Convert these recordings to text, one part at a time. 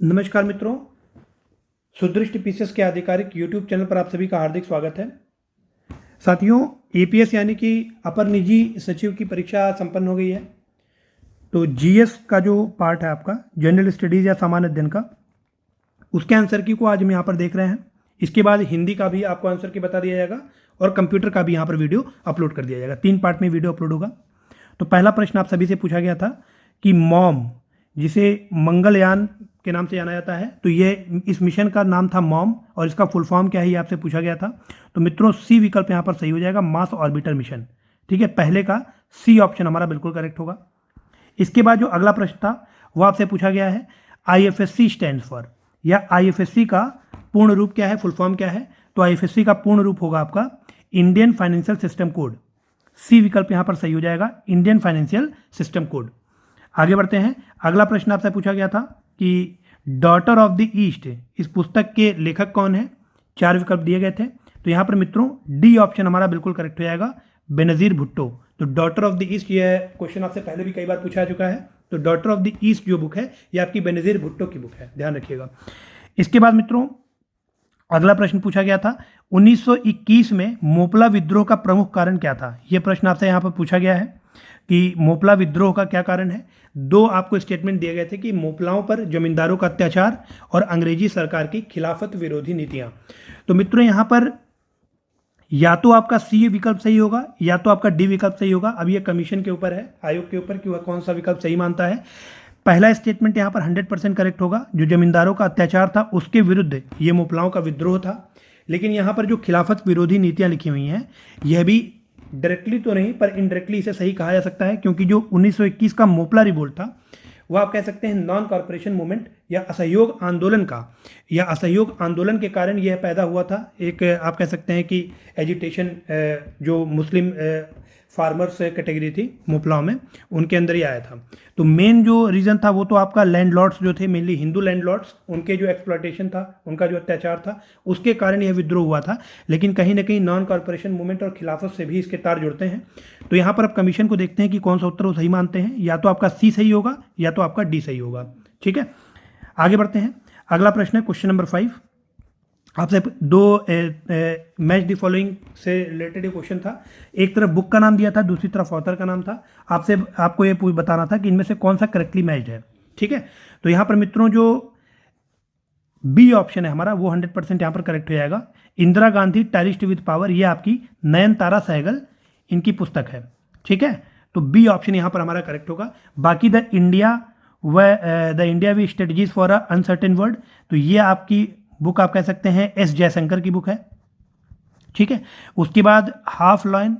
नमस्कार मित्रों, सुदृष्टि पीसीएस के आधिकारिक यूट्यूब चैनल पर आप सभी का हार्दिक स्वागत है। साथियों, एपीएस यानी कि अपर निजी सचिव की परीक्षा संपन्न हो गई है। तो जीएस का जो पार्ट है आपका जनरल स्टडीज़ या सामान्य अध्ययन का, उसके आंसर की को आज हम यहाँ पर देख रहे हैं। इसके बाद हिंदी का भी आपको आंसर की बता दिया जाएगा और कंप्यूटर का भी यहाँ पर वीडियो अपलोड कर दिया जाएगा। 3 पार्ट में वीडियो अपलोड होगा। तो पहला प्रश्न आप सभी से पूछा गया था कि मॉम, जिसे मंगलयान के नाम से जाना जाता है, तो ये इस मिशन का नाम था मॉम और इसका फुल फॉर्म क्या है ये आपसे पूछा गया था। तो मित्रों सी विकल्प यहाँ पर सही हो जाएगा, मार्स ऑर्बिटर मिशन। ठीक है, पहले का सी ऑप्शन हमारा बिल्कुल करेक्ट होगा। इसके बाद जो अगला प्रश्न था वो आपसे पूछा गया है आईएफएससी स्टैंड्स फॉर, या आईएफएससी का पूर्ण रूप क्या है, फुल फॉर्म क्या है। तो आईएफएससी का पूर्ण रूप होगा आपका इंडियन फाइनेंशियल सिस्टम कोड। सी विकल्प यहाँ पर सही हो जाएगा, इंडियन फाइनेंशियल सिस्टम कोड। आगे बढ़ते हैं। अगला प्रश्न आपसे पूछा गया था कि डॉटर ऑफ द ईस्ट, इस पुस्तक के लेखक कौन है। 4 विकल्प दिए गए थे। तो यहाँ पर मित्रों डी ऑप्शन हमारा बिल्कुल करेक्ट हो जाएगा, बेनजीर भुट्टो। तो डॉटर ऑफ द ईस्ट, ये क्वेश्चन आपसे पहले भी कई बार पूछा चुका है। तो डॉटर ऑफ द ईस्ट जो बुक है ये आपकी बेनजीर भुट्टो की बुक है, ध्यान रखिएगा। इसके बाद मित्रों अगला प्रश्न पूछा गया था 1921 में मोपला विद्रोह का प्रमुख कारण क्या था। यह प्रश्न आपसे यहाँ पर पूछा गया है कि मोपला विद्रोह का क्या कारण है। 2 आपको स्टेटमेंट दिए गए थे कि मोपलाओं पर जमींदारों का अत्याचार और अंग्रेजी सरकार की खिलाफत विरोधी नीतियां। तो मित्रों यहाँ पर या तो आपका सी विकल्प सही होगा या तो आपका डी विकल्प सही होगा। अब ये कमीशन के ऊपर है, आयोग के ऊपर कि वह कौन सा विकल्प सही मानता है। पहला स्टेटमेंट यहाँ पर 100% करेक्ट होगा, जो जमींदारों का अत्याचार था उसके विरुद्ध ये मोपलाओं का विद्रोह था। लेकिन यहाँ पर जो खिलाफत विरोधी नीतियाँ लिखी हुई हैं यह भी डायरेक्टली तो नहीं पर इनडायरेक्टली इसे सही कहा जा सकता है, क्योंकि जो 1921 का मोपला रिवोल्ट था वह आप कह सकते हैं नॉन कॉर्पोरेशन मूवमेंट या असहयोग आंदोलन का, या असहयोग आंदोलन के कारण यह पैदा हुआ था। एक आप कह सकते हैं कि एजिटेशन जो मुस्लिम फार्मर्स कैटेगरी थी मोपलाओं में, उनके अंदर ही आया था। तो मेन जो रीज़न था वो तो आपका लैंडलॉर्ड्स जो थे, मेनली हिंदू लैंडलॉर्ड्स, उनके जो एक्सप्लॉयटेशन था, उनका जो अत्याचार था उसके कारण यह विद्रोह हुआ था। लेकिन कहीं ना कहीं नॉन कॉर्पोरेशन मूवमेंट और खिलाफत से भी इसके तार जुड़ते हैं। तो यहाँ पर आप कमीशन को देखते हैं कि कौन सा उत्तर वो सही मानते हैं। या तो आपका सी सही होगा या तो आपका डी सही होगा। ठीक है, आगे बढ़ते हैं। अगला प्रश्न है क्वेश्चन नंबर 5। आपसे 2 मैच द फॉलोइंग से रिलेटेड क्वेश्चन था। एक तरफ बुक का नाम दिया था, दूसरी तरफ ऑथर का नाम था। आपको ये बताना था कि इनमें से कौन सा करेक्टली मैच्ड है। ठीक है, तो यहाँ पर मित्रों जो बी ऑप्शन है हमारा वो 100% यहाँ पर करेक्ट हो जाएगा। Indira Gandhi terrorist with power, ये आपकी नयनतारा सहगल इनकी पुस्तक है। ठीक है, तो बी ऑप्शन यहाँ पर हमारा करेक्ट होगा। बाकी the India way strategies for a uncertain world, तो ये आपकी बुक आप कह सकते हैं एस जयशंकर की बुक है। ठीक है, उसके बाद half line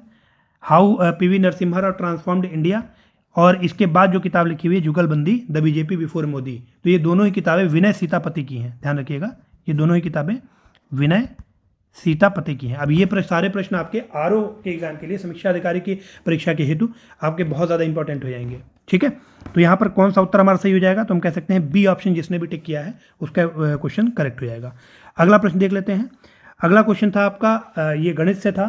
how PV Narasimha Rao transformed India, और इसके बाद जो किताब लिखी हुई है जुगलबंदी द बीजेपी बिफोर मोदी, तो ये दोनों ही किताबें विनय सीतापति की हैं, ध्यान रखिएगा। ये दोनों ही किताबें विनय सीतापति की हैं। अब ये सारे प्रश्न आपके आरओ के एग्जाम के लिए, समीक्षा अधिकारी की परीक्षा के हेतु आपके बहुत ज़्यादा इंपॉर्टेंट हो जाएंगे। ठीक है, तो यहाँ पर कौन सा उत्तर हमारा सही हो जाएगा, तो हम कह सकते हैं बी ऑप्शन, जिसने भी टिक किया है उसका क्वेश्चन करेक्ट हो जाएगा। अगला प्रश्न देख लेते हैं। अगला क्वेश्चन था आपका ये गणित से था।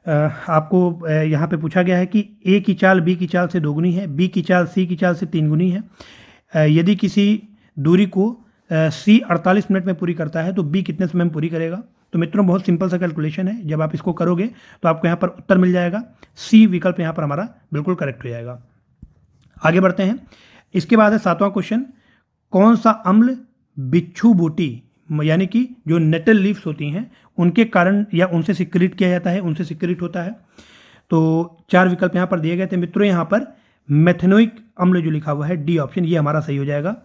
आपको यहाँ पे पूछा गया है कि ए की चाल बी की चाल से 2 गुनी है, बी की चाल सी की चाल से 3 गुनी है। यदि किसी दूरी को सी 48 मिनट में पूरी करता है तो बी कितने समय में पूरी करेगा। तो मित्रों बहुत सिंपल सा कैलकुलेशन है, जब आप इसको करोगे तो आपको यहाँ पर उत्तर मिल जाएगा। सी विकल्प यहाँ पर हमारा बिल्कुल करेक्ट हो जाएगा। आगे बढ़ते हैं। इसके बाद है 7वां क्वेश्चन, कौन सा अम्ल बिच्छू बूटी यानी कि जो नेटल लीव्स होती हैं उनके कारण या उनसे सिक्रीट किया जाता है, उनसे सिक्रीट होता है। तो 4 विकल्प यहाँ पर दिए गए थे मित्रों। यहाँ पर मेथेनोइक अम्ल जो लिखा हुआ है डी ऑप्शन, ये हमारा सही हो जाएगा।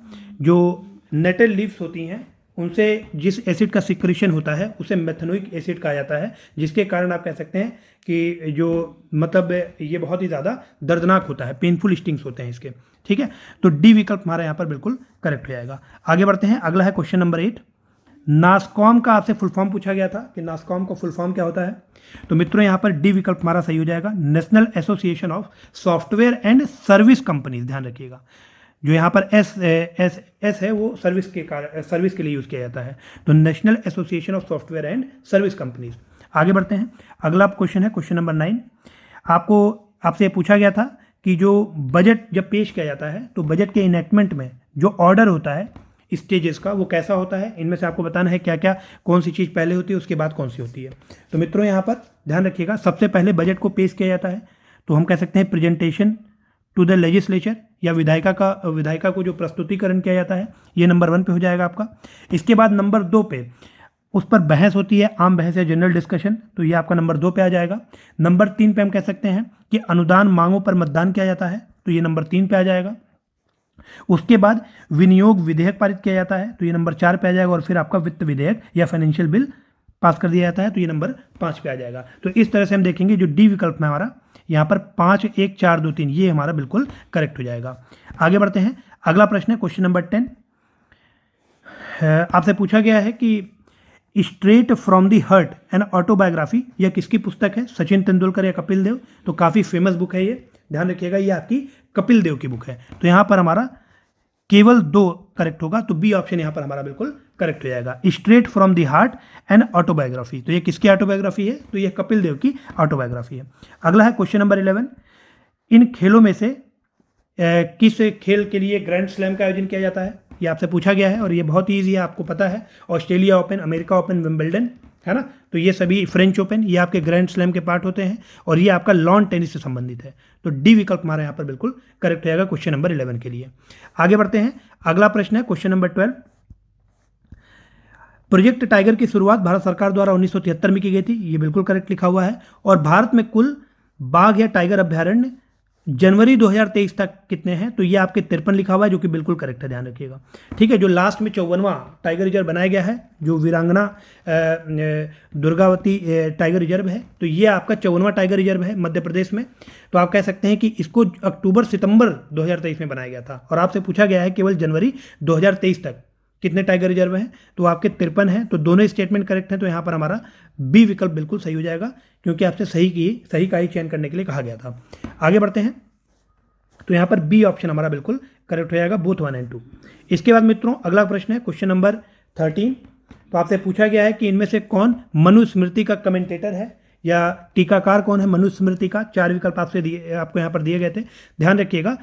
जो नेटल लीव्स होती हैं उनसे जिस एसिड का सिक्रीशन होता है उसे मेथेनोइक एसिड कहा जाता है, जिसके कारण आप कह सकते हैं कि जो मतलब ये बहुत ही ज़्यादा दर्दनाक होता है, पेनफुल स्टिंग्स होते हैं इसके। ठीक है, तो डी विकल्प हमारा यहाँ पर बिल्कुल करेक्ट हो जाएगा। आगे बढ़ते हैं। अगला है क्वेश्चन नंबर 8। नास्कॉम का आपसे फुल फॉर्म पूछा गया था कि नास्कॉम का फुल फॉर्म क्या होता है। तो मित्रों यहाँ पर डी विकल्प हमारा सही हो जाएगा, national association of software and service companies, ध्यान रखिएगा। जो यहाँ पर एस है वो सर्विस के लिए यूज़ किया जाता है। तो national association of software and service companies. आगे बढ़ते हैं। अगला क्वेश्चन है क्वेश्चन नंबर 9। आपसे पूछा गया था कि जो बजट जब पेश किया जाता है तो बजट के इनेक्टमेंट में जो ऑर्डर होता है स्टेजेस का, वो कैसा होता है, इनमें से आपको बताना है क्या क्या कौन सी चीज़ पहले होती है उसके बाद कौन सी होती है। तो मित्रों यहाँ पर ध्यान रखिएगा, सबसे पहले बजट को पेश किया जाता है, तो हम कह सकते हैं प्रेजेंटेशन टू द लेजिस्लेचर, या विधायिका को जो प्रस्तुतिकरण किया जाता है, ये नंबर 1 पे हो जाएगा आपका। इसके बाद नंबर 2 पे उस पर बहस होती है, आम बहस या जनरल डिस्कशन, तो ये आपका नंबर 2 पे आ जाएगा। नंबर 3 पे हम कह सकते हैं कि अनुदान मांगों पर मतदान किया जाता है, तो ये नंबर 3 पे आ जाएगा। उसके बाद विनियोग विधेयक पारित किया जाता है, तो ये नंबर 4 पे आ जाएगा। और फिर आपका वित्त विधेयक या फाइनेंशियल बिल पास कर दिया जाता है, तो ये नंबर 5 पे आ जाएगा। तो इस तरह से हम देखेंगे जो डी विकल्प में हमारा यहाँ पर 5, 1, 4, 2, 3 ये हमारा बिल्कुल करेक्ट हो जाएगा। आगे बढ़ते हैं, अगला प्रश्न है क्वेश्चन नंबर 10। आपसे पूछा गया है कि straight from the heart an autobiography, यह किसकी पुस्तक है, सचिन तेंदुलकर या कपिल देव। तो काफ़ी फेमस बुक है ये, ध्यान रखिएगा, ये आपकी कपिल देव की बुक है। तो यहाँ पर हमारा केवल 2 करेक्ट होगा, तो बी ऑप्शन यहाँ पर हमारा बिल्कुल करेक्ट हो जाएगा, straight from the heart and autobiography. तो ये किसकी ऑटोबायोग्राफी है, तो ये कपिल देव की ऑटोबायोग्राफी है। अगला है क्वेश्चन नंबर 11, इन खेलों में से किस खेल के लिए ग्रैंड स्लैम का आयोजन किया जाता है, ये आपसे पूछा गया है और ये बहुत ही ईजी है, आपको पता है, Australia open, America open, Wimbledon, है ना। तो ये सभी फ्रेंच ओपन, ये आपके ग्रैंड स्लैम के पार्ट होते हैं और ये आपका लॉन टेनिस से संबंधित है। तो डी विकल्प हमारे यहाँ पर बिल्कुल करेक्ट हो जाएगा क्वेश्चन नंबर 11 के लिए। आगे बढ़ते हैं, अगला प्रश्न है क्वेश्चन नंबर 12। प्रोजेक्ट टाइगर की शुरुआत भारत सरकार द्वारा 1973 में की गई थी, ये बिल्कुल करेक्ट लिखा हुआ है। और भारत में कुल बाघ या टाइगर अभ्यारण्य जनवरी 2023 तक कितने हैं, तो ये आपके 53 लिखा हुआ है, जो कि बिल्कुल करेक्ट है, ध्यान रखिएगा। ठीक है, जो लास्ट में 54वां टाइगर रिजर्व बनाया गया है, जो वीरांगना दुर्गावती टाइगर रिजर्व है, तो ये आपका 54वां टाइगर रिजर्व है मध्य प्रदेश में। तो आप कह सकते हैं कि इसको अक्टूबर सितंबर 2023 में बनाया गया था, और आपसे पूछा गया है केवल जनवरी 2023 तक कितने टाइगर रिजर्व हैं, तो आपके 53 हैं। तो दोनों स्टेटमेंट करेक्ट हैं, तो यहाँ पर हमारा बी विकल्प बिल्कुल सही हो जाएगा, क्योंकि आपसे सही का ही चयन करने के लिए कहा गया था। आगे बढ़ते हैं, तो यहाँ पर बी ऑप्शन हमारा बिल्कुल करेक्ट हो जाएगा, बोथ 1 और 2। इसके बाद मित्रों अगला प्रश्न है क्वेश्चन नंबर 13। तो आपसे पूछा गया है कि इनमें से कौन मनुस्मृति का कमेंटेटर है या टीकाकार कौन है मनुस्मृति का। 4 विकल्प आपको यहाँ पर दिए गए थे, ध्यान रखिएगा।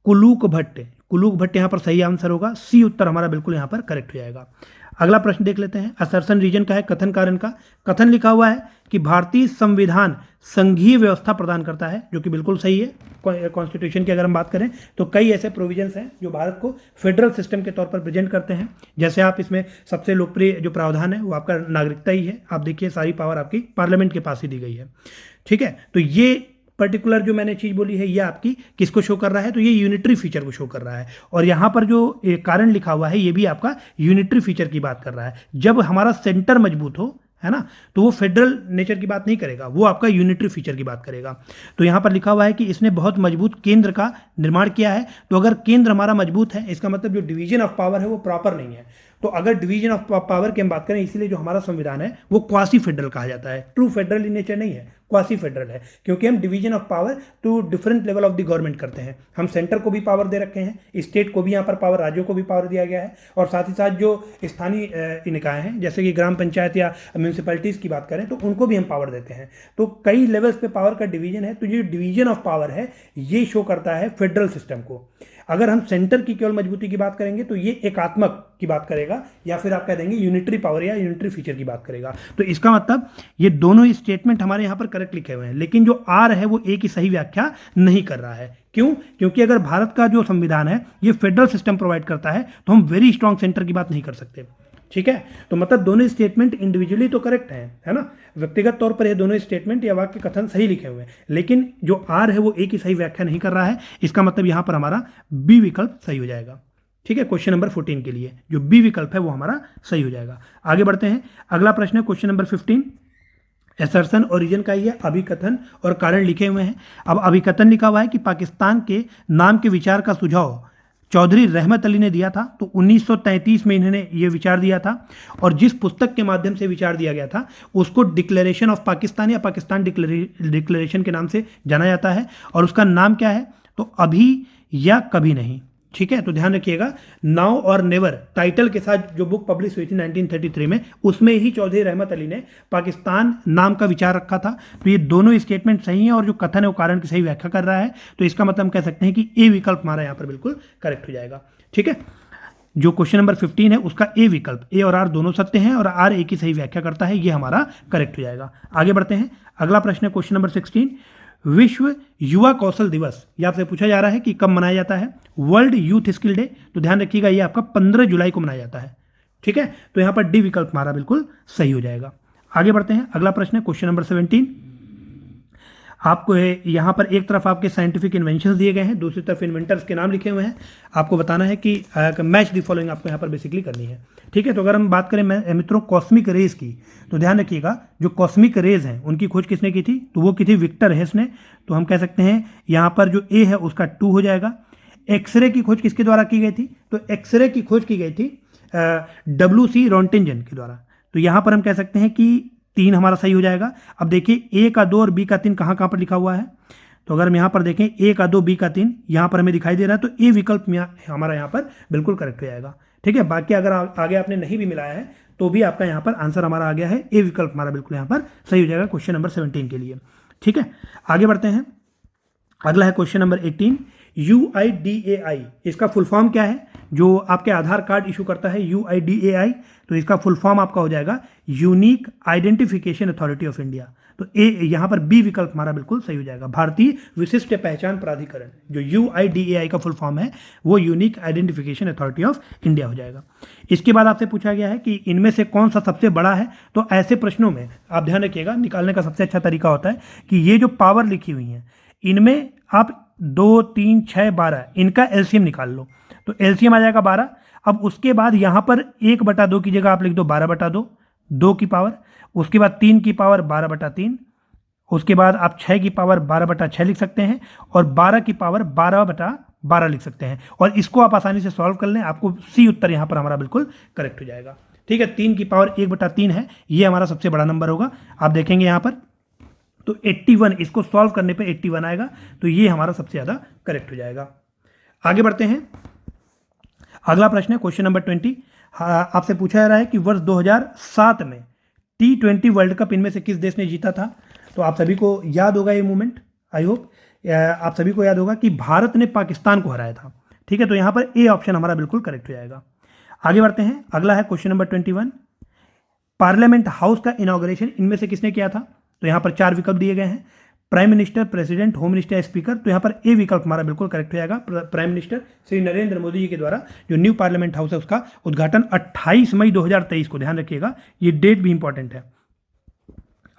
कुलूक भट्ट यहाँ पर सही आंसर होगा, सी उत्तर हमारा बिल्कुल यहाँ पर करेक्ट हो जाएगा। अगला प्रश्न देख लेते हैं, असर्शन रीजन का है, कथन कारण का। कथन लिखा हुआ है कि भारतीय संविधान संघीय व्यवस्था प्रदान करता है, जो कि बिल्कुल सही है। कॉन्स्टिट्यूशन की अगर हम बात करें तो कई ऐसे प्रोविजंस हैं जो भारत को फेडरल सिस्टम के तौर पर प्रेजेंट करते हैं। जैसे आप इसमें सबसे लोकप्रिय जो प्रावधान है वो आपका नागरिकता ही है। आप देखिए सारी पावर आपकी पार्लियामेंट के पास ही दी गई है। ठीक है, तो ये पर्टिकुलर जो मैंने चीज़ बोली है ये आपकी किसको शो कर रहा है, तो ये यूनिटरी फीचर को शो कर रहा है। और यहाँ पर जो कारण लिखा हुआ है ये भी आपका यूनिटरी फीचर की बात कर रहा है। जब हमारा सेंटर मजबूत हो, है ना, तो वो फेडरल नेचर की बात नहीं करेगा, वो आपका यूनिटरी फीचर की बात करेगा। तो यहाँ पर लिखा हुआ है कि इसने बहुत मजबूत केंद्र का निर्माण किया है। तो अगर केंद्र हमारा मजबूत है, इसका मतलब जो डिवीजन ऑफ पावर है वो प्रॉपर नहीं है। तो अगर डिवीजन ऑफ पावर की हम बात करें, इसीलिए जो हमारा संविधान है वो क्वासी फेडरल कहा जाता है। ट्रू फेडरल इन नेचर नहीं है, क्वासी फेडरल है, क्योंकि हम division of power to different level of the government करते हैं। हम सेंटर को भी पावर दे रखे हैं, स्टेट को भी यहाँ पर पावर, राज्यों को भी पावर दिया गया है, और साथ ही साथ जो स्थानीय निकाय हैं जैसे कि ग्राम पंचायत या म्यूनसिपैलिटीज़ की बात करें तो उनको भी हम पावर देते हैं। तो कई लेवल्स पे पावर का डिवीजन है। तो ये डिवीजन ऑफ पावर है, ये शो करता है फेडरल सिस्टम को। अगर हम सेंटर की केवल मजबूती की बात करेंगे तो ये एकात्मक की बात करेगा, या फिर आप कह देंगे यूनिटरी पावर या यूनिटरी फीचर की बात करेगा। तो इसका मतलब ये दोनों ही स्टेटमेंट हमारे यहाँ पर करेक्ट लिखे हुए हैं, लेकिन जो आर है वो एक ही सही व्याख्या नहीं कर रहा है। क्यों? क्योंकि अगर भारत का जो संविधान है ये फेडरल सिस्टम प्रोवाइड करता है, तो हम वेरी स्ट्रॉन्ग सेंटर की बात नहीं कर सकते। ठीक है, तो मतलब दोनों स्टेटमेंट इंडिविजुअली तो करेक्ट हैं, है ना, व्यक्तिगत तौर पर ये दोनों स्टेटमेंट या वाक्य कथन सही लिखे हुए हैं, लेकिन जो आर है वो एक ही सही व्याख्या नहीं कर रहा है। इसका मतलब यहाँ पर हमारा बी विकल्प सही हो जाएगा। ठीक है, क्वेश्चन नंबर 14 के लिए जो बी विकल्प है वो हमारा सही हो जाएगा। आगे बढ़ते हैं, अगला प्रश्न है क्वेश्चन नंबर 15। एसर्शन ओरिजिन का ही है, अभिकथन और कारण लिखे हुए हैं। अब अभिकथन लिखा हुआ है कि पाकिस्तान के नाम के विचार का सुझाव चौधरी रहमत अली ने दिया था। तो 1933 में इन्होंने ये विचार दिया था, और जिस पुस्तक के माध्यम से विचार दिया गया था उसको डिक्लेरेशन ऑफ पाकिस्तान या पाकिस्तान डिक्लेरेशन के नाम से जाना जाता है, और उसका नाम क्या है, तो अभी या कभी नहीं। ठीक है, तो ध्यान रखिएगा, नाउ और नेवर टाइटल के साथ जो बुक पब्लिश हुई थी 1933 में, उसमें ही चौधरी रहमत अली ने पाकिस्तान नाम का विचार रखा था। तो ये दोनों स्टेटमेंट सही हैं, और जो कथन है वो कारण की सही व्याख्या कर रहा है। तो इसका मतलब हम कह सकते हैं कि ए विकल्प हमारा यहाँ पर बिल्कुल करेक्ट हो जाएगा। ठीक है, जो क्वेश्चन नंबर 15 है उसका ए विकल्प, ए और आर दोनों सत्य हैं और आर ए की सही व्याख्या करता है, ये हमारा करेक्ट हो जाएगा। आगे बढ़ते हैं, अगला प्रश्न है क्वेश्चन नंबर 16, विश्व युवा कौशल दिवस ये आपसे पूछा जा रहा है कि कब मनाया जाता है। वर्ल्ड यूथ स्किल डे, तो ध्यान रखिएगा ये आपका 15 जुलाई को मनाया जाता है, ठीक है। तो यहाँ पर डी विकल्प हमारा बिल्कुल सही हो जाएगा। आगे बढ़ते हैं, अगला प्रश्न है क्वेश्चन नंबर 17, आपको यहाँ पर एक तरफ आपके साइंटिफिक इन्वेंशंस दिए गए हैं, दूसरी तरफ इन्वेंटर्स के नाम लिखे हुए हैं। आपको बताना है कि मैच द फॉलोइंग आपको यहाँ पर बेसिकली करनी है, ठीक है। तो अगर हम बात करें मित्रों कॉस्मिक रेज की, तो ध्यान रखिएगा जो कॉस्मिक रेज हैं उनकी खोज किसने की थी, तो वो की थी विक्टर हेस ने। तो हम कह सकते हैं यहाँ पर जो ए है उसका 2 हो जाएगा। एक्सरे की खोज किसके द्वारा की गई थी, तो एक्सरे की खोज की गई थी WC रॉन्टिंजन के द्वारा। तो यहाँ पर हम कह सकते हैं कि 3 हमारा सही हो जाएगा। अब देखिए ए का 2 और बी का 3 कहाँ कहाँ पर लिखा हुआ है, तो अगर हम यहाँ पर देखें ए का 2 बी का 3 यहाँ पर हमें दिखाई दे रहा है, तो ए विकल्प हमारा यहाँ पर बिल्कुल करेक्ट हो जाएगा, ठीक है। बाकी अगर आगे आपने नहीं भी मिलाया है तो भी आपका यहाँ पर आंसर हमारा आ गया है, ए विकल्प हमारा बिल्कुल यहाँ पर सही हो जाएगा क्वेश्चन नंबर 17 के लिए, ठीक है। आगे बढ़ते हैं, अगला है क्वेश्चन नंबर 18, UIDAI इसका फुल फॉर्म क्या है, जो आपके आधार कार्ड इशू करता है UIDAI, तो इसका फुल फॉर्म आपका हो जाएगा unique identification authority of India. तो ए यहाँ पर बी विकल्प हमारा बिल्कुल सही हो जाएगा, भारतीय विशिष्ट पहचान प्राधिकरण, जो UIDAI का फुल फॉर्म है वो unique identification authority of India हो जाएगा। इसके बाद आपसे पूछा गया है कि इनमें से कौन सा सबसे बड़ा है, तो ऐसे प्रश्नों में आप ध्यान रखिएगा, निकालने का सबसे अच्छा तरीका होता है कि ये जो पावर लिखी हुई है इनमें आप 2, 3, 6, 12 इनका एलसीएम निकाल लो, तो एलसीएम आ जाएगा 12। अब उसके बाद यहाँ पर 1/2 की जगह आप लिख दो 12/2, 2 की पावर, उसके बाद 3 की पावर 12/3, उसके बाद आप 6 की पावर 12/6 लिख सकते हैं और 12 की पावर 12/12 लिख सकते हैं, और इसको आप आसानी से सॉल्व कर लें, आपको सी उत्तर यहाँ पर हमारा बिल्कुल करेक्ट हो जाएगा, ठीक है। 3 की पावर 1/3 है, ये हमारा सबसे बड़ा नंबर होगा। आप देखेंगे यहाँ पर तो 81, इसको सॉल्व करने पे 81 आएगा, तो ये हमारा सबसे ज़्यादा करेक्ट हो जाएगा। आगे बढ़ते हैं, अगला प्रश्न है क्वेश्चन नंबर 20, आपसे पूछा जा रहा है कि वर्ष 2007 में T20 वर्ल्ड कप इनमें से किस देश ने जीता था। तो आप सभी को याद होगा ये मूवमेंट, आई होप आप सभी को याद होगा कि भारत ने पाकिस्तान को हराया था, ठीक है। तो यहाँ पर ए ऑप्शन हमारा बिल्कुल करेक्ट हो जाएगा। आगे बढ़ते हैं, अगला है क्वेश्चन नंबर 21, पार्लियामेंट हाउस का इनॉग्रेशन इनमें से किसने किया था। तो यहाँ पर 4 विकल्प दिए गए हैं, prime minister, president, home minister, speaker. तो यहाँ पर ए विकल्प हमारा बिल्कुल करेक्ट हो जाएगा। प्राइम मिनिस्टर श्री नरेंद्र मोदी जी के द्वारा जो न्यू पार्लियामेंट हाउस है उसका उद्घाटन 28 मई 2023 को, ध्यान रखिएगा ये डेट भी इंपॉर्टेंट है,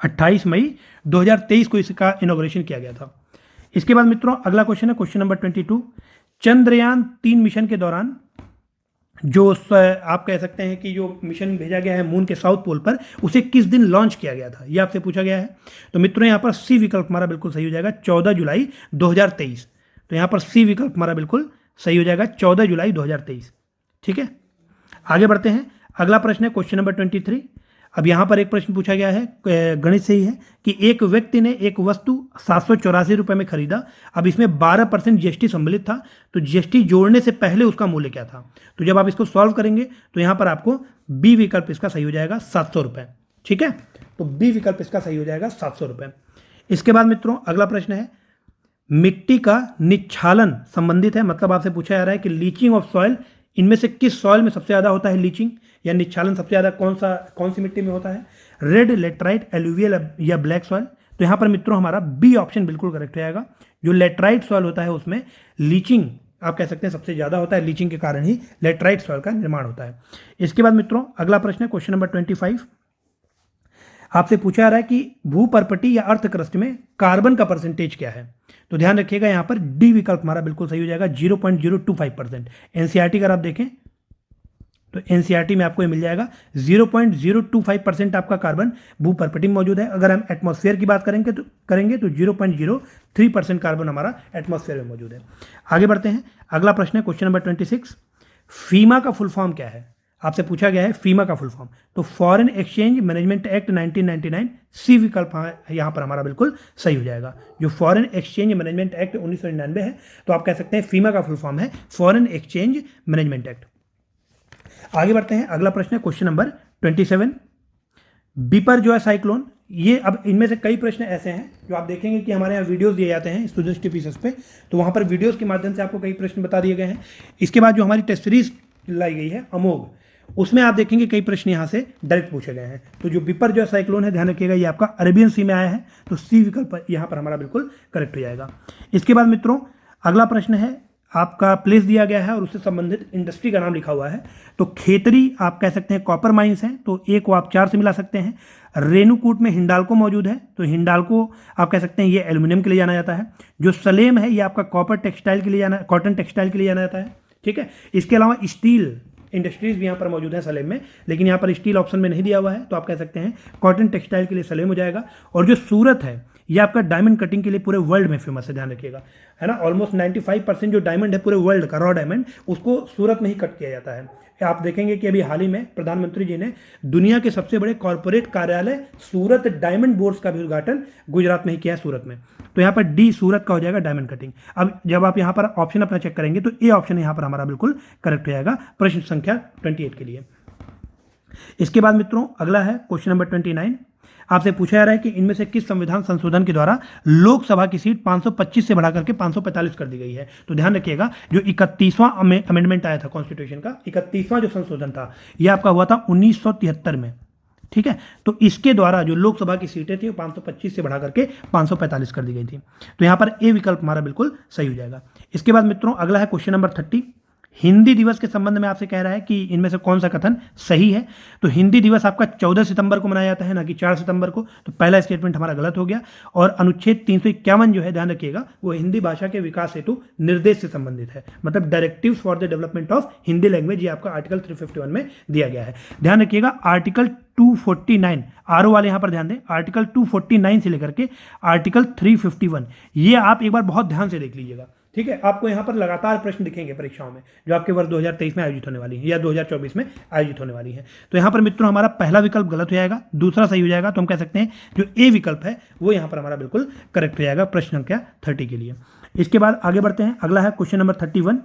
28 मई 2023 को इसका इनॉग्रेशन किया गया था। इसके बाद मित्रों अगला क्वेश्चन है क्वेश्चन नंबर 22, चंद्रयान 3 मिशन के दौरान जो आप कह सकते हैं कि जो मिशन भेजा गया है मून के साउथ पोल पर, उसे किस दिन लॉन्च किया गया था, ये आपसे पूछा गया है। तो मित्रों यहाँ पर सी विकल्प हमारा बिल्कुल सही हो जाएगा, 14 जुलाई 2023। तो यहाँ पर सी विकल्प हमारा बिल्कुल सही हो जाएगा, 14 जुलाई 2023, ठीक है। आगे बढ़ते हैं, अगला प्रश्न है क्वेश्चन नंबर 23। अब यहाँ पर एक प्रश्न पूछा गया है, गणित से ही है, कि एक व्यक्ति ने एक वस्तु 784 रुपये में खरीदा। अब इसमें 12% GST सम्मिलित था, तो GST जोड़ने से पहले उसका मूल्य क्या था। तो जब आप इसको सॉल्व करेंगे तो यहाँ पर आपको बी विकल्प इसका सही हो जाएगा, 700 रुपये, ठीक है। तो बी विकल्प इसका सही हो जाएगा, 700 रुपये। इसके बाद मित्रों अगला प्रश्न है, मिट्टी का निच्छालन संबंधित है, मतलब आपसे पूछा जा रहा है कि लीचिंग ऑफ सॉइल, इनमें से किस सॉइल में सबसे ज़्यादा होता है लीचिंग या निच्छालन सबसे ज़्यादा कौन सी मिट्टी में होता है, रेड, लेटराइट, एलुवियल या ब्लैक सॉइल। तो यहाँ पर मित्रों हमारा बी ऑप्शन बिल्कुल करेक्ट हो जाएगा। जो लेटराइट सॉइल होता है उसमें लीचिंग आप कह सकते हैं सबसे ज़्यादा होता है, लीचिंग के कारण ही लेटराइट सॉइल का निर्माण होता है। इसके बाद मित्रों अगला प्रश्न है क्वेश्चन नंबर 25, आपसे पूछा जा रहा है कि भूपर्पटी या अर्थ क्रस्ट में कार्बन का परसेंटेज क्या है। तो ध्यान रखिएगा यहाँ पर डी विकल्प हमारा बिल्कुल सही हो जाएगा, 0.025%। एनसीईआरटी अगर आप देखें तो एनसीईआरटी में आपको ये मिल जाएगा 0.025% आपका कार्बन भूपर्पटी में मौजूद है। अगर हम एटमॉस्फेयर की बात करेंगे तो 0.03% कार्बन हमारा एटमॉस्फेयर में मौजूद है। आगे बढ़ते हैं, अगला प्रश्न है क्वेश्चन नंबर 26, फीमा का फुल फॉर्म क्या है। आपसे पूछा गया है फीमा का फुल फॉर्म, तो फॉरेन एक्सचेंज मैनेजमेंट एक्ट 1999, सी विकल्प यहाँ पर हमारा बिल्कुल सही हो जाएगा। जो फॉरेन एक्सचेंज मैनेजमेंट एक्ट 1999 है, तो आप कह सकते हैं फीमा का फुल फॉर्म है फॉरेन एक्सचेंज मैनेजमेंट एक्ट। आगे बढ़ते हैं, अगला प्रश्न है क्वेश्चन नंबर 27, बिपर जो है साइक्लोन, ये अब इनमें से कई प्रश्न ऐसे हैं जो आप देखेंगे कि हमारे यहाँ वीडियोस दिए जाते हैं स्टूडेंट्स टीपीएस पे, तो वहाँ पर वीडियोस के माध्यम से आपको कई प्रश्न बता दिए गए हैं। इसके बाद जो हमारी टेस्ट सीरीज लाई गई है अमोघ, उसमें आप देखेंगे कई प्रश्न यहाँ से डायरेक्ट पूछे गए हैं। तो जो बिपरजॉय साइक्लोन है, ध्यान रखिएगा, ये आपका अरेबियन सी में आया है, तो सी विकल्प यहाँ पर हमारा बिल्कुल करेक्ट हो जाएगा। इसके बाद मित्रों अगला प्रश्न है, आपका प्लेस दिया गया है और उससे संबंधित इंडस्ट्री का नाम लिखा हुआ है। तो खेतरी आप कह सकते हैं कॉपर माइंस हैं, तो ए को आप 4 से मिला सकते हैं। रेणुकूट में हिंडाल्को मौजूद है, तो हिंडाल्को आप कह सकते हैं ये एल्यूमिनियम के लिए जाना जाता है। जो सलेम है ये आपका कॉपर टेक्सटाइल के लिए जाना, कॉटन टेक्सटाइल के लिए जाना जाता है, ठीक है। इसके अलावा स्टील इंडस्ट्रीज भी यहाँ पर मौजूद है सलेम में, लेकिन यहाँ पर स्टील ऑप्शन में नहीं दिया हुआ है, तो आप कह सकते हैं कॉटन टेक्सटाइल के लिए सलेम हो जाएगा। और जो सूरत है ये आपका डायमंड कटिंग के लिए पूरे वर्ल्ड में फेमस है, ध्यान रखिएगा, है ना। ऑलमोस्ट 95% जो डायमंड है पूरे वर्ल्ड का, रॉ डायमंड, उसको सूरत में ही कट किया जाता है। आप देखेंगे कि अभी हाल ही में प्रधानमंत्री जी ने दुनिया के सबसे बड़े कॉरपोरेट कार्यालय सूरत डायमंड बोर्ड्स का भी उद्घाटन गुजरात में ही किया है, सूरत में। तो यहाँ पर डी सूरत का हो जाएगा डायमंड कटिंग। अब जब आप यहाँ पर ऑप्शन अपना चेक करेंगे तो ए ऑप्शन यहाँ पर हमारा बिल्कुल करेक्ट हो जाएगा प्रश्न संख्या 28 के लिए। इसके बाद मित्रों अगला है क्वेश्चन नंबर 29। आपसे पूछा जा रहा है कि इनमें से किस संविधान संशोधन के द्वारा लोकसभा की सीट 525 से बढ़ा करके 545 कर दी गई है। तो ध्यान रखिएगा, जो 31वां अमेंडमेंट आया था कॉन्स्टिट्यूशन का, 31वां जो संशोधन था, यह आपका हुआ था 1973 में, ठीक है। तो इसके द्वारा जो लोकसभा की सीटें थी वो 525 से बढ़ा करके 545 कर दी गई थी। तो यहाँ पर ए विकल्प हमारा बिल्कुल सही हो जाएगा। इसके बाद मित्रों अगला है क्वेश्चन नंबर 30। हिंदी दिवस के संबंध में आपसे कह रहा है कि इनमें से कौन सा कथन सही है। तो हिंदी दिवस आपका 14 सितंबर को मनाया जाता है, ना कि 4 सितंबर को। तो पहला स्टेटमेंट हमारा गलत हो गया। और अनुच्छेद 351 जो है, ध्यान रखिएगा, वो हिंदी भाषा के विकास हेतु निर्देश से संबंधित है, मतलब directives for the development of Hindi language, ये आपका आर्टिकल 351 में दिया गया है। ध्यान रखिएगा आर्टिकल 249, आरओ वाले यहाँ पर ध्यान दें, आर्टिकल 249 से लेकर के आर्टिकल 351, ये आप एक बार बहुत ध्यान से देख लीजिएगा, ठीक है। आपको यहाँ पर लगातार प्रश्न दिखेंगे परीक्षाओं में, जो आपके वर्ष 2023 में आयोजित होने वाली है या 2024 में आयोजित होने वाली है। तो यहाँ पर मित्रों हमारा पहला विकल्प गलत हो जाएगा, दूसरा सही हो जाएगा। तो हम कह सकते हैं जो ए विकल्प है वो यहाँ पर हमारा बिल्कुल करेक्ट हो जाएगा प्रश्न संख्या 30 के लिए। इसके बाद आगे बढ़ते हैं, अगला है क्वेश्चन नंबर 31।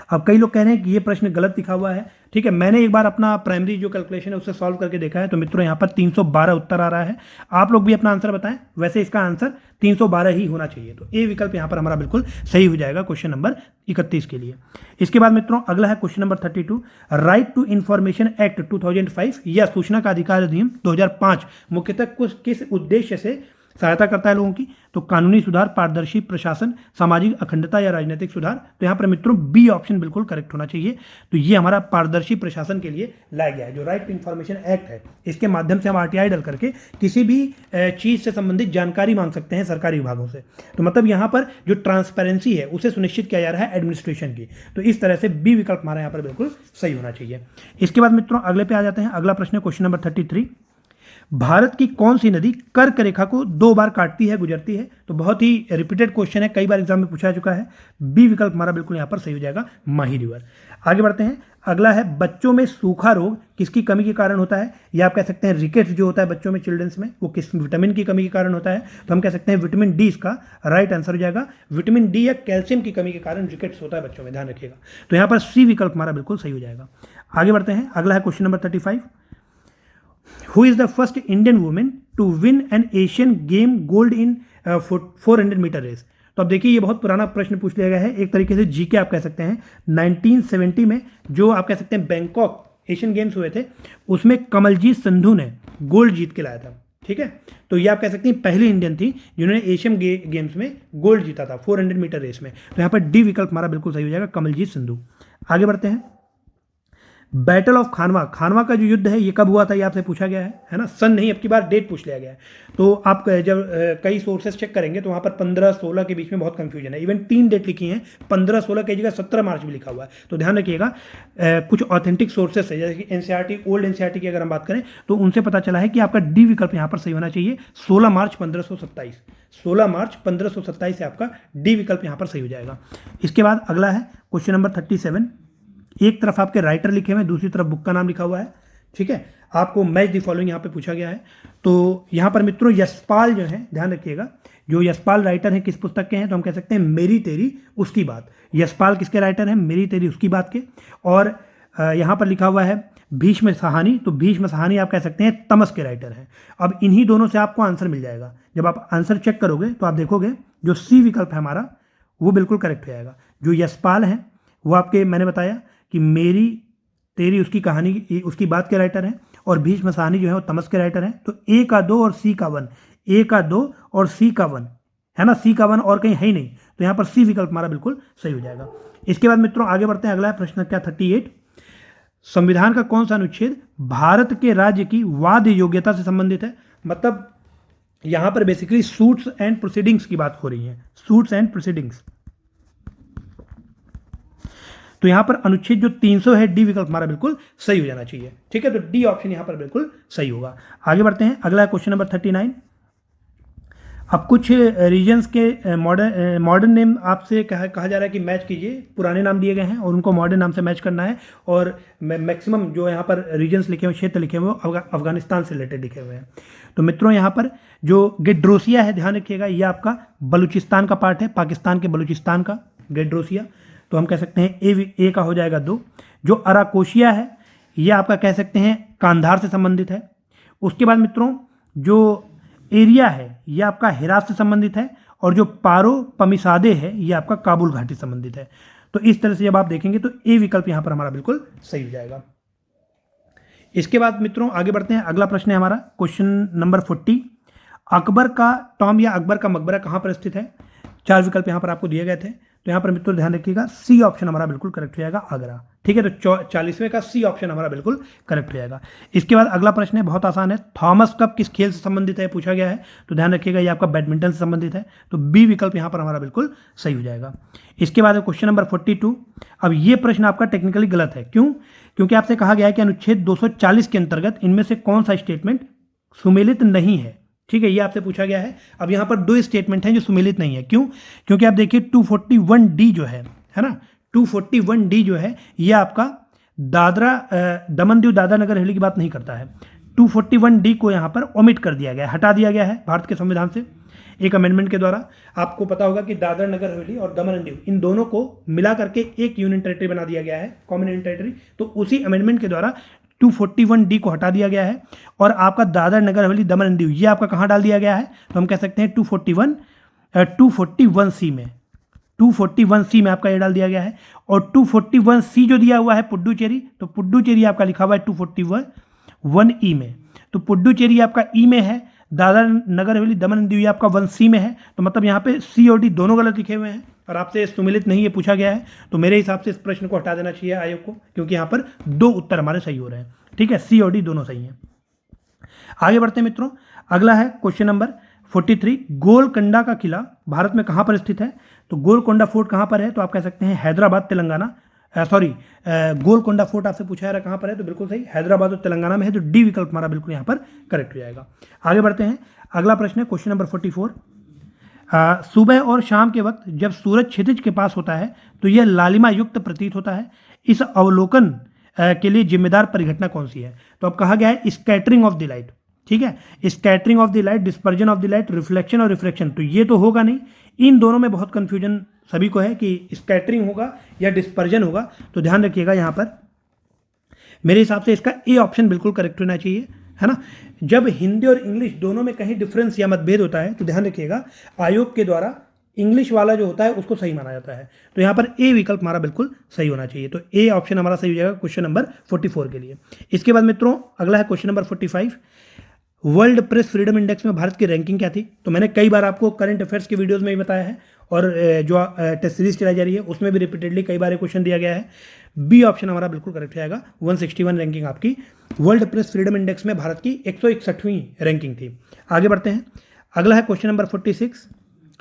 अब कई लोग कह रहे हैं कि ये प्रश्न गलत लिखा हुआ है, ठीक है। मैंने एक बार अपना प्राइमरी जो कैलकुलेशन है उससे सॉल्व करके देखा है, तो मित्रों यहाँ पर 312 उत्तर आ रहा है। आप लोग भी अपना आंसर बताएं, वैसे इसका आंसर 312 ही होना चाहिए। तो ए विकल्प यहाँ पर हमारा बिल्कुल सही हो जाएगा क्वेश्चन नंबर 31 के लिए। इसके बाद मित्रों अगला है question number 32। Right to information act 2005 या सूचना का अधिकार अधिनियम 2005 मुख्यतः किस उद्देश्य से सहायता करता है लोगों की। तो कानूनी सुधार, पारदर्शी प्रशासन, सामाजिक अखंडता या राजनीतिक सुधार। तो यहाँ पर मित्रों बी ऑप्शन बिल्कुल करेक्ट होना चाहिए। तो ये हमारा पारदर्शी प्रशासन के लिए लाया गया है। जो राइट टू इंफॉर्मेशन एक्ट है, इसके माध्यम से हम आरटीआई डाल करके किसी भी चीज़ से संबंधित जानकारी मांग सकते हैं सरकारी विभागों से। तो मतलब यहाँ पर जो ट्रांसपेरेंसी है उसे सुनिश्चित किया जा रहा है एडमिनिस्ट्रेशन की। तो इस तरह से बी विकल्प हमारा यहाँ पर बिल्कुल सही होना चाहिए। इसके बाद मित्रों अगले पे आ जाते हैं। अगला प्रश्न है क्वेश्चन नंबर 33। भारत की कौन सी नदी कर्क रेखा को 2 बार काटती है, गुजरती है। तो बहुत ही रिपीटेड क्वेश्चन है, कई बार एग्जाम में पूछा जा चुका है। बी विकल्प हमारा बिल्कुल यहाँ पर सही हो जाएगा, माही रिवर। आगे बढ़ते हैं, अगला है बच्चों में सूखा रोग किसकी कमी के कारण होता है। या आप कह सकते हैं रिकेट्स जो होता है बच्चों में, चिल्ड्रंस में, वो किस विटामिन की कमी के कारण होता है। तो हम कह सकते हैं विटामिन डी इसका राइट आंसर हो जाएगा। विटामिन डी या कैल्शियम की कमी के कारण रिकेट्स होता है बच्चों में, ध्यान रखिएगा। तो यहाँ पर सी विकल्प हमारा बिल्कुल सही हो जाएगा। आगे बढ़ते हैं, अगला है question number 35। Who is the first Indian woman to win an Asian Game gold in 400 metre race. तो अब देखिए ये बहुत पुराना प्रश्न पूछ लिया गया है, एक तरीके से जीके आप कह सकते हैं। 1970 में जो आप कह सकते हैं बैंकॉक एशियन गेम्स हुए थे, उसमें कमलजीत संधू ने गोल्ड जीत के लाया था, ठीक है। तो ये आप कह सकते हैं पहली इंडियन थी जिन्होंने एशियन गेम्स में गोल्ड जीता था 400 मीटर रेस में। तो यहाँ पर डी विकल्प हमारा बिल्कुल सही हो जाएगा, कमलजीत संधू। आगे बढ़ते हैं, बैटल ऑफ खानवा, खानवा का जो युद्ध है ये कब हुआ था, ये आपसे पूछा गया है ना। सन नहीं, अब की बार डेट पूछ लिया गया है। तो आप जब कई सोर्सेस चेक करेंगे तो वहाँ पर 15-16 के बीच में बहुत कंफ्यूजन है। इवन 3 डेट लिखी हैं, 15-16 की जगह 17 मार्च भी लिखा हुआ है। तो ध्यान रखिएगा, कुछ ऑथेंटिक सोर्सेस है, जैसे कि एनसीईआरटी, ओल्ड एनसीईआरटी की अगर हम बात करें तो उनसे पता चला है कि आपका डी विकल्प यहाँ पर सही होना चाहिए, 16 मार्च 1527। 16 मार्च 1527 से आपका डी विकल्प यहाँ पर सही हो जाएगा। इसके बाद अगला है क्वेश्चन नंबर 37। एक तरफ आपके राइटर लिखे हुए हैं, दूसरी तरफ बुक का नाम लिखा हुआ है, ठीक है। आपको मैच द फॉलोइंग यहाँ पे पूछा गया है। तो यहाँ पर मित्रों यशपाल जो है, ध्यान रखिएगा, जो यशपाल राइटर हैं किस पुस्तक के हैं, तो हम कह सकते हैं मेरी तेरी उसकी बात। यशपाल किसके राइटर हैं, मेरी तेरी उसकी बात के। और यहाँ पर लिखा हुआ है भीष्म साहनी, तो भीष्म साहनी आप कह सकते हैं तमस के राइटर हैं। अब इन्हीं दोनों से आपको आंसर मिल जाएगा। जब आप आंसर चेक करोगे तो आप देखोगे जो सी विकल्प है हमारा वो बिल्कुल करेक्ट हो जाएगा। जो यशपाल हैं वो आपके, मैंने बताया कि मेरी तेरी उसकी कहानी उसकी बात के राइटर हैं, और भीष्म साहनी जो है वो तमस के राइटर हैं। तो ए का 2 और सी का 1, ए का 2 और सी का 1 है ना, सी का 1 और कहीं है ही नहीं, तो यहाँ पर सी विकल्प हमारा बिल्कुल सही हो जाएगा। इसके बाद मित्रों आगे बढ़ते हैं, अगला प्रश्न क्या 38, संविधान का कौन सा अनुच्छेद भारत के राज्य की वाद योग्यता से संबंधित है। मतलब यहां पर बेसिकली सूट्स एंड प्रोसीडिंग्स की बात हो रही है, सूट्स एंड प्रोसीडिंग्स। तो यहां पर अनुच्छेद जो 300 है, डी विकल्प हमारा बिल्कुल सही हो जाना चाहिए। ठीक है, तो डी ऑप्शन यहां पर बिल्कुल सही होगा। आगे बढ़ते हैं, अगला क्वेश्चन नंबर 39। अब कुछ रीजन्स के मॉडर्न नेम आपसे कहा जा रहा है कि मैच कीजिए, पुराने नाम दिए गए हैं और उनको मॉडर्न नाम से मैच करना है। और मैक्सिमम जो यहाँ पर रीजन्स लिखे हुए, क्षेत्र लिखे हुए, अफगानिस्तान से रिलेटेड लिखे हुए हैं। तो मित्रों यहाँ पर जो गेड्रोसिया है, ध्यान रखिएगा, ये आपका बलूचिस्तान का पार्ट है, पाकिस्तान के बलूचिस्तान का गेड्रोसिया। तो हम कह सकते हैं ए का हो जाएगा 2। जो अराकोशिया है, ये आपका कह सकते हैं कांधार से संबंधित है। उसके बाद मित्रों जो एरिया है, ये आपका हिरात से संबंधित है, और जो पारो पमिसादे है, ये आपका काबुल घाटी से संबंधित है। तो इस तरह से जब आप देखेंगे तो ए विकल्प यहां पर हमारा बिल्कुल सही हो जाएगा। इसके बाद मित्रों आगे बढ़ते हैं, अगला प्रश्न है हमारा क्वेश्चन नंबर 40। अकबर का टॉम या अकबर का मकबरा कहां पर स्थित है। 4 विकल्प यहां पर आपको दिए गए थे, तो यहां पर मित्रों ध्यान रखिएगा, सी ऑप्शन हमारा बिल्कुल करेक्ट हो जाएगा, आगरा। ठीक है, तो 40वें का सी ऑप्शन हमारा बिल्कुल करेक्ट हो जाएगा। इसके बाद अगला प्रश्न है, बहुत आसान है, थॉमस कप किस खेल से संबंधित है, पूछा गया है। तो ध्यान रखिएगा, ये आपका बैडमिंटन से संबंधित है, तो बी विकल्प यहां पर हमारा बिल्कुल सही हो जाएगा। इसके बाद क्वेश्चन नंबर 42। अब ये प्रश्न आपका टेक्निकली गलत है, क्यों? क्योंकि आपसे कहा गया है कि अनुच्छेद 240 के अंतर्गत इनमें से कौन सा स्टेटमेंट सुमेलित नहीं है। ठीक है, ये आपसे पूछा गया है। अब यहां पर 2 स्टेटमेंट हैं जो सुमेलित नहीं है, क्यों? क्योंकि आप देखिए 241D जो है ना, 241D जो है, ये आपका दादरा दमन दीव दादरा नगर हवेली की बात नहीं करता है। 241D को यहां पर ओमिट कर दिया गया है, हटा दिया गया है भारत के संविधान से एक अमेंडमेंट के द्वारा। आपको पता होगा कि दादरा नगर हवेली और दमन एंड दीव, इन दोनों को मिला करके एक यूनियन टेरिटरी बना दिया गया है, कॉमन यूनियन टेरिटरी। तो उसी अमेंडमेंट के द्वारा 241D को हटा दिया गया है, और आपका दादरा नगर हवेली दमन एंड दीव ये आपका कहां डाल दिया गया है, तो हम कह सकते हैं 241C में, 241C में आपका ये डाल दिया गया है। और 241C जो दिया हुआ है पुडुचेरी, तो पुडुचेरी आपका लिखा हुआ है 241E में, तो पुडुचेरी आपका ई में है, दादरा नगर हवेली दमन एंड दीव आपका 1C में है। तो मतलब यहाँ पे सी और डी दोनों गलत लिखे हुए हैं, और आपसे सुमेलित नहीं ये पूछा गया है। तो मेरे हिसाब से इस प्रश्न को हटा देना चाहिए आयोग को, क्योंकि यहाँ पर 2 उत्तर हमारे सही हो रहे हैं। ठीक है, सी और डी दोनों सही हैं। आगे बढ़ते हैं मित्रों, अगला है क्वेश्चन नंबर 43। गोलकोंडा का किला भारत में कहाँ पर स्थित है। तो गोलकोंडा फोर्ट कहाँ पर है, तो आप कह सकते हैं हैदराबाद तेलंगाना, गोलकोंडा फोर्ट आपसे पूछा जा रहा है कहाँ पर है, तो बिल्कुल सही, हैदराबाद और तेलंगाना में है। तो डी विकल्प हमारा बिल्कुल यहाँ पर करेक्ट हो जाएगा। आगे बढ़ते हैं, अगला प्रश्न है क्वेश्चन नंबर 44। सुबह और शाम के वक्त जब सूरज क्षितिज के पास होता है तो यह लालिमा युक्त प्रतीत होता है। इस अवलोकन के लिए जिम्मेदार परिघटना कौन सी है। तो अब कहा गया है स्कैटरिंग ऑफ द लाइट। ठीक है, scattering of the light, dispersion of the light, reflection और रिफ्रैक्शन, तो ये तो होगा नहीं। इन दोनों में बहुत कंफ्यूजन सभी को है कि स्कैटरिंग होगा या डिस्पर्जन होगा। तो ध्यान रखिएगा, यहाँ पर मेरे हिसाब से इसका ए ऑप्शन बिल्कुल करेक्ट होना चाहिए, है ना। जब हिंदी और इंग्लिश दोनों में कहीं डिफरेंस या मतभेद होता है तो ध्यान रखिएगा, आयोग के द्वारा इंग्लिश वाला जो होता है उसको सही माना जाता है। तो यहाँ पर ए विकल्प हमारा बिल्कुल सही होना चाहिए। तो ए ऑप्शन हमारा सही हो जाएगा क्वेश्चन नंबर 44 के लिए। इसके बाद मित्रों अगला है question number 45। World press freedom index में भारत की रैंकिंग क्या थी। तो मैंने कई बार आपको करंट अफेयर्स की वीडियोस में भी बताया है, और जो टेस्ट सीरीज चलाई जा रही है उसमें भी रिपीटेडली कई बार क्वेश्चन दिया गया है। बी ऑप्शन हमारा बिल्कुल करेक्ट हो जाएगा। 161 रैंकिंग आपकी वर्ल्ड प्रेस फ्रीडम इंडेक्स में भारत की 161वीं रैंकिंग थी। आगे बढ़ते हैं, अगला है क्वेश्चन नंबर 46।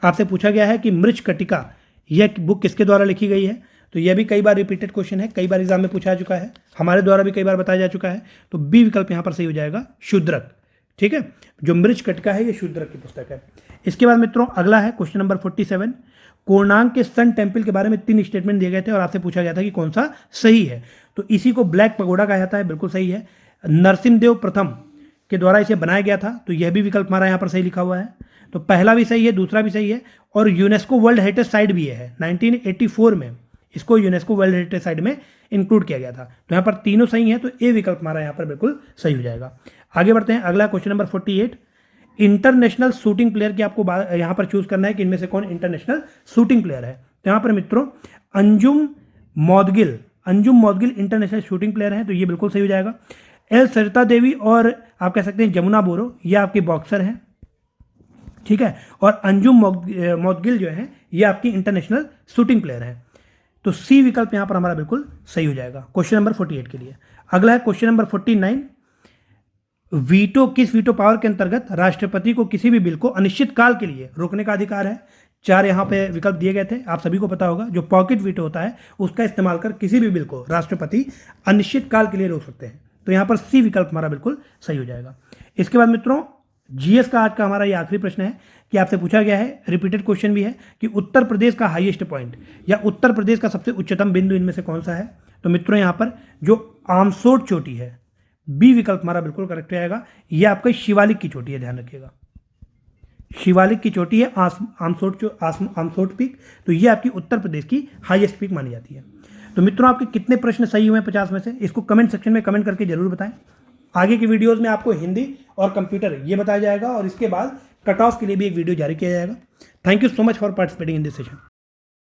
आपसे पूछा गया है कि मृच्छकटिका यह बुक किसके द्वारा लिखी गई है। तो यह भी कई बार रिपीटेड क्वेश्चन है, कई बार एग्जाम में पूछा जा चुका है, हमारे द्वारा भी कई बार बताया जा चुका है। तो बी विकल्प यहाँ पर सही हो जाएगा, शूद्रक। ठीक है, जो मृच्छकटिका है ये शूद्रक की पुस्तक है। इसके बाद मित्रों अगला है क्वेश्चन नंबर 47। कोणार्क के सन टेम्पल के बारे में 3 स्टेटमेंट दिए गए थे और आपसे पूछा गया था कि कौन सा सही है। तो इसी को ब्लैक पगोडा कहा जाता है, बिल्कुल सही है। नरसिम्हदेव प्रथम के द्वारा इसे बनाया गया था, तो यह भी विकल्प हमारा यहाँ पर सही लिखा हुआ है। तो पहला भी सही है, दूसरा भी सही है, और यूनेस्को वर्ल्ड हेरिटेज साइट भी है। 1984 में इसको यूनेस्को वर्ल्ड हेरिटेज साइट में इंक्लूड किया गया था। तो यहाँ पर तीनों सही है, तो ए विकल्प हमारा यहाँ पर बिल्कुल सही हो जाएगा। आगे बढ़ते हैं, अगला question number 48। International shooting player की आपको यहाँ पर चूज करना है कि इनमें से कौन इंटरनेशनल शूटिंग प्लेयर है। तो यहाँ पर मित्रों Anjum Moudgil Anjum Moudgil international shooting player हैं, तो ये बिल्कुल सही हो जाएगा। एल सरिता देवी और आप कह सकते हैं जमुना बोरो, ये आपके बॉक्सर हैं, ठीक है। और अंजुम मौदगिल जो है ये आपकी इंटरनेशनल शूटिंग प्लेयर है। तो सी विकल्प यहां पर हमारा बिल्कुल सही हो जाएगा क्वेश्चन नंबर 48 के लिए। अगला है क्वेश्चन नंबर 49, वीटो किस वीटो पावर के अंतर्गत राष्ट्रपति को किसी भी बिल को अनिश्चित काल के लिए रोकने का अधिकार है। 4 यहाँ पे विकल्प दिए गए थे, आप सभी को पता होगा। जो पॉकेट वीटो होता है उसका इस्तेमाल कर किसी भी बिल को राष्ट्रपति अनिश्चित काल के लिए रोक सकते हैं। तो यहाँ पर सी विकल्प हमारा बिल्कुल सही हो जाएगा। इसके बाद मित्रों जीएस का आज का हमारा ये आखिरी प्रश्न है कि आपसे पूछा गया है, रिपीटेड क्वेश्चन भी है, कि उत्तर प्रदेश का हाईएस्ट पॉइंट या उत्तर प्रदेश का सबसे उच्चतम बिंदु इनमें से कौन सा है। तो मित्रों यहाँ पर जो आमसोट चोटी है, बी विकल्प हमारा बिल्कुल करेक्ट आएगा। यह आपका शिवालिक की चोटी है, ध्यान रखिएगा, शिवालिक की चोटी है आमसोट पीक। तो ये आपकी उत्तर प्रदेश की हाईएस्ट पीक मानी जाती है। तो मित्रों आपके कितने प्रश्न सही हुए हैं 50 में से, इसको कमेंट सेक्शन में कमेंट करके जरूर बताएं। आगे की वीडियोस में आपको हिंदी और कंप्यूटर ये बताया जाएगा और इसके बाद कट ऑफ के लिए भी एक वीडियो जारी किया जाएगा। Thank you so much for participating in this session.